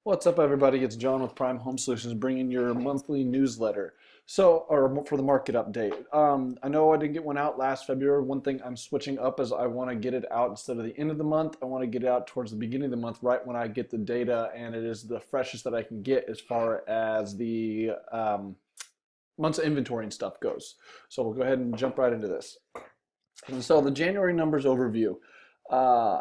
What's up, everybody? It's John with Prime Home Solutions, bringing your monthly newsletter. Or for the market update. I know I didn't get one out last February. One thing I'm switching up is I want to get it out instead of the end of the month. I want to get it out towards the beginning of the month, right when I get the data, and it is the freshest that I can get as far as the months of inventory and stuff goes. So we'll go ahead and jump right into this. And so the January numbers overview. Uh,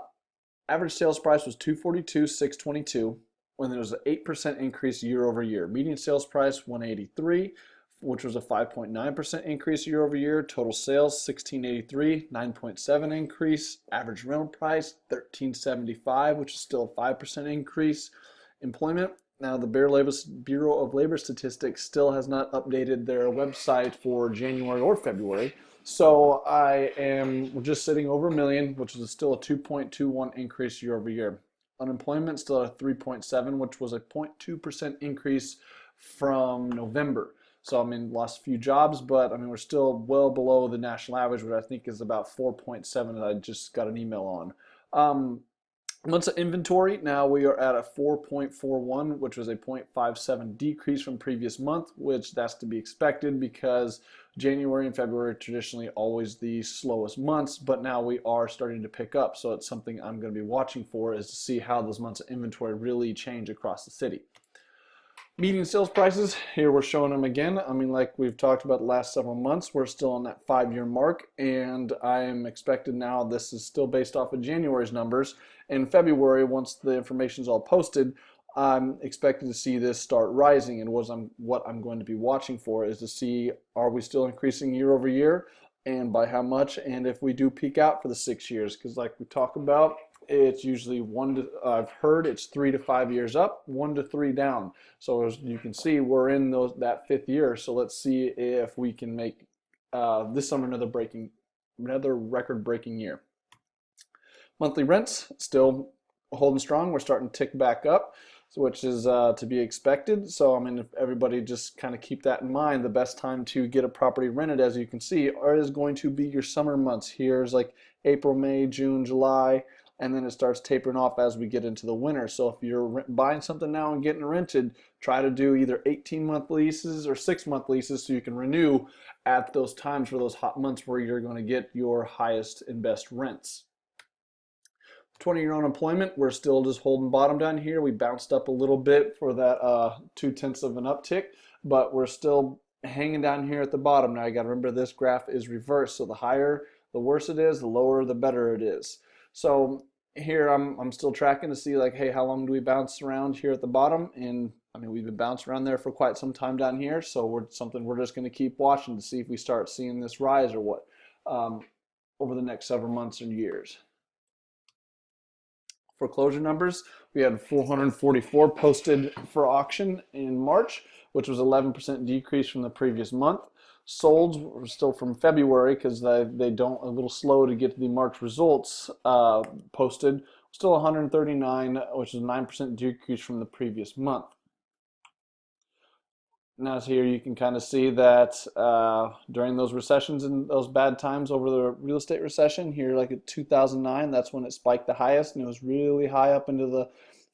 Average sales price was 242,622 when there was an 8% increase year over year. Median sales price 183, which was a 5.9% increase year over year. Total sales 1683, 9.7 increase. Average rental price 1375, which is still a 5% increase. Employment. Now the Bureau of Labor Statistics still has not updated their website for January or February. So I am just sitting over a million, which is still a 2.21 increase year over year. Unemployment still at 3.7, which was a 0.2% increase from November. So I mean, lost a few jobs, but I mean, we're still well below the national average, which I think is about 4.7 that I just got an email on. Months of inventory, now we are at a 4.41, which was a 0.57 decrease from previous month, which that's to be expected because January and February are traditionally always the slowest months, but now we are starting to pick up. So it's something I'm going to be watching for, is to see how those months of inventory really change across the city. Median sales prices, here we're showing them again. I mean, like we've talked about the last several months, we're still on that 5-year mark, and I am expected now, this is still based off of January's numbers. In February, once the information is all posted, I'm expected to see this start rising, and what I'm going to be watching for is to see, are we still increasing year over year, and by how much, and if we do peak out for the 6 years, because like we talk about, it's usually I've heard it's 3 to 5 years up, 1 to 3 down. So as you can see, we're in that 5th year. So let's see if we can make this summer another record-breaking year. Monthly rents still holding strong. We're starting to tick back up, which is to be expected. So I mean, if everybody just kind of keep that in mind, the best time to get a property rented, as you can see, is going to be your summer months. Here's like April, May, June, July. And then it starts tapering off as we get into the winter. So if you're buying something now and getting rented, try to do either 18-month leases or 6-month leases so you can renew at those times for those hot months where you're going to get your highest and best rents. 20-year unemployment, we're still just holding bottom down here. We bounced up a little bit for that 0.2 of an uptick, but we're still hanging down here at the bottom. Now you got to remember, this graph is reversed, so the higher, the worse it is, the lower, the better it is. So here I'm still tracking to see, like, hey, how long do we bounce around here at the bottom? And I mean, we've been bouncing around there for quite some time down here, so we're just going to keep watching to see if we start seeing this rise or what over the next several months and years. Foreclosure numbers, we had 444 posted for auction in March, which was 11% decrease from the previous month. Solds were still from February because they don't, a little slow to get the March results posted. Still 139, which is a 9% decrease from the previous month. Now here you can kind of see that during those recessions and those bad times over the real estate recession, here like at 2009, that's when it spiked the highest, and it was really high up into the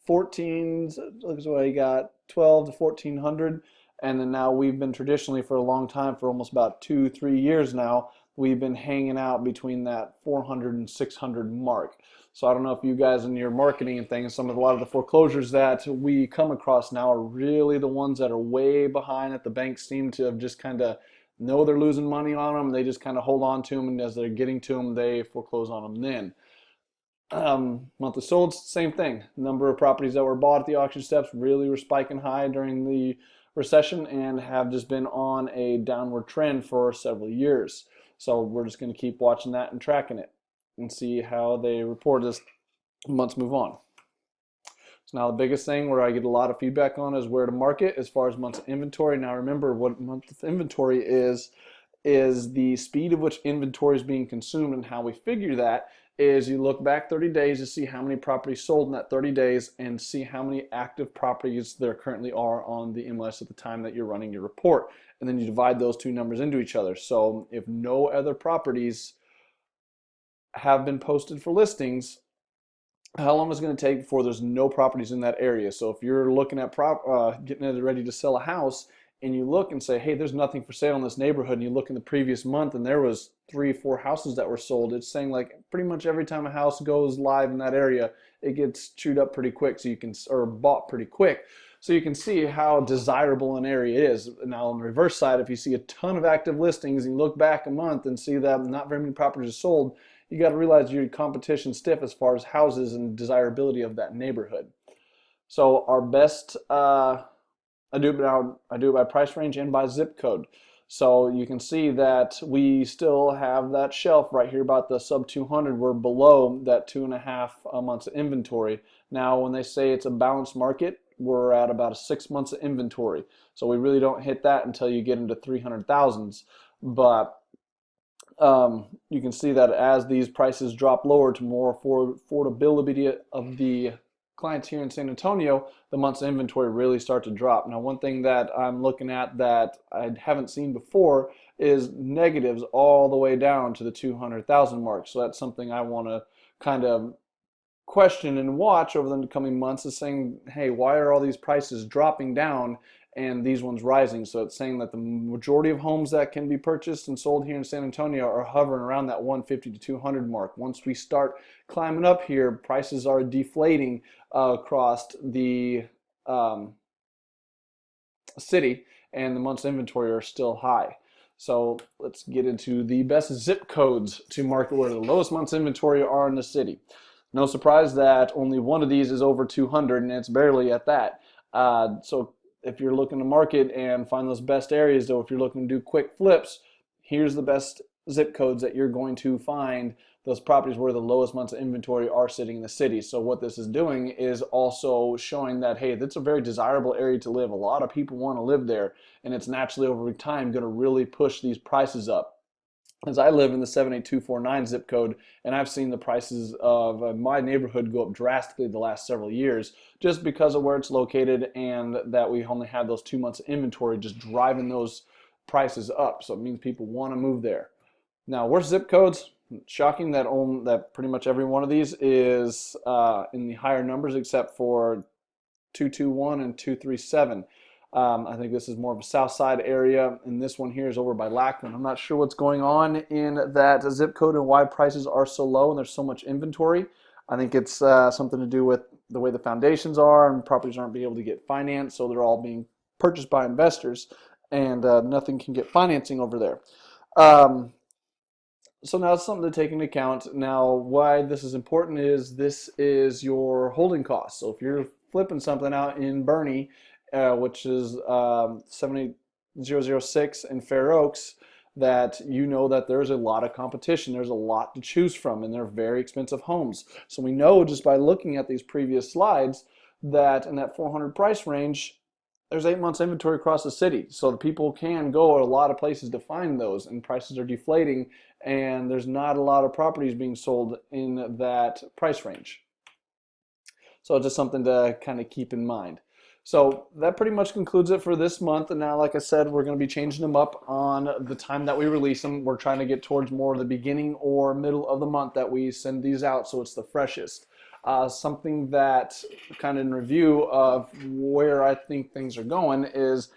14s. Looks like you got 12 to 1400. And then now we've been traditionally for a long time, for almost about 2-3 years now, we've been hanging out between that 400 and 600 mark. So I don't know if you guys in your marketing and things, a lot of the foreclosures that we come across now are really the ones that are way behind, that the banks seem to have just kind of know they're losing money on them. They just kind of hold on to them, and as they're getting to them, they foreclose on them then. Monthly sold, same thing. Number of properties that were bought at the auction steps really were spiking high during the recession and have just been on a downward trend for several years. So we're just going to keep watching that and tracking it and see how they report as months move on. So now the biggest thing where I get a lot of feedback on is where to market as far as months of inventory. Now remember, what month of inventory is the speed of which inventory is being consumed, and how we figure that is you look back 30 days to see how many properties sold in that 30 days and see how many active properties there currently are on the MLS at the time that you're running your report. And then you divide those two numbers into each other. So if no other properties have been posted for listings, how long is it going to take before there's no properties in that area? So if you're looking at getting it ready to sell a house, and you look and say, hey, there's nothing for sale in this neighborhood, and you look in the previous month and there was 3 or 4 houses that were sold, it's saying like pretty much every time a house goes live in that area, it gets chewed up pretty quick, so you can, or bought pretty quick. So you can see how desirable an area is. Now on the reverse side, if you see a ton of active listings and you look back a month and see that not very many properties are sold, you got to realize your competition's stiff as far as houses and desirability of that neighborhood. So our best, I do it by price range and by zip code. So you can see that we still have that shelf right here about the sub 200. We're below that 2.5 months of inventory. Now, when they say it's a balanced market, we're at about 6 months of inventory. So we really don't hit that until you get into 300,000s. But you can see that as these prices drop lower to more affordability of the clients here in San Antonio, the months of inventory really start to drop. Now, one thing that I'm looking at that I haven't seen before is negatives all the way down to the 200,000 mark. So that's something I want to kind of question and watch over the coming months, is saying, hey, why are all these prices dropping down and these ones rising? So it's saying that the majority of homes that can be purchased and sold here in San Antonio are hovering around that 150 to 200 mark. Once we start climbing up here, prices are deflating across the city, and the month's inventory are still high. So let's get into the best zip codes to market where the lowest month's inventory are in the city. No surprise that only one of these is over 200, and it's barely at that. So if you're looking to market and find those best areas, though, if you're looking to do quick flips, here's the best zip codes that you're going to find those properties where the lowest months of inventory are sitting in the city. So what this is doing is also showing that, hey, that's a very desirable area to live. A lot of people want to live there, and it's naturally over time going to really push these prices up. As I live in the 78249 zip code, and I've seen the prices of my neighborhood go up drastically the last several years just because of where it's located, and that we only had those 2 months of inventory just driving those prices up. So it means people want to move there. Now, worst zip codes, shocking that pretty much every one of these is in the higher numbers except for 221 and 237. I think this is more of a south side area, and this one here is over by Lackland. I'm not sure what's going on in that zip code and why prices are so low and there's so much inventory. I think it's something to do with the way the foundations are, and properties aren't being able to get financed, so they're all being purchased by investors, and nothing can get financing over there. So now it's something to take into account. Now, why this is important is this is your holding cost. So if you're flipping something out in Bernie, which is 78006 in Fair Oaks, that you know that there's a lot of competition. There's a lot to choose from, and they're very expensive homes. So we know just by looking at these previous slides that in that 400 price range, there's 8 months inventory across the city. So the people can go a lot of places to find those, and prices are deflating, and there's not a lot of properties being sold in that price range. So just something to kind of keep in mind. So that pretty much concludes it for this month. And now, like I said, we're going to be changing them up on the time that we release them. We're trying to get towards more of the beginning or middle of the month that we send these out, so it's the freshest. Something that kind of in review of where I think things are going is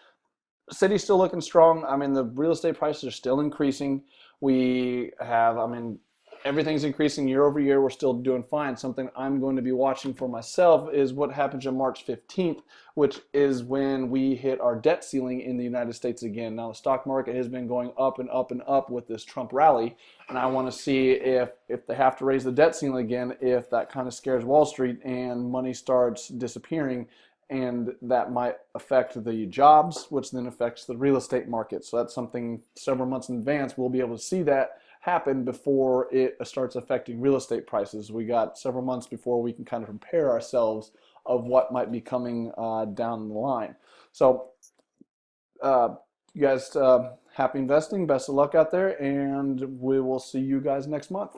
the city's still looking strong. I mean, the real estate prices are still increasing. We have, I mean, everything's increasing year over year. We're still doing fine. Something I'm going to be watching for myself is what happens on March 15th, which is when we hit our debt ceiling in the United States again. Now, the stock market has been going up and up and up with this Trump rally, and I want to see if they have to raise the debt ceiling again, if that kind of scares Wall Street and money starts disappearing, and that might affect the jobs, which then affects the real estate market. So that's something several months in advance we'll be able to see that happen before it starts affecting real estate prices. We got several months before we can kind of prepare ourselves of what might be coming down the line. So you guys, happy investing, best of luck out there, and we will see you guys next month.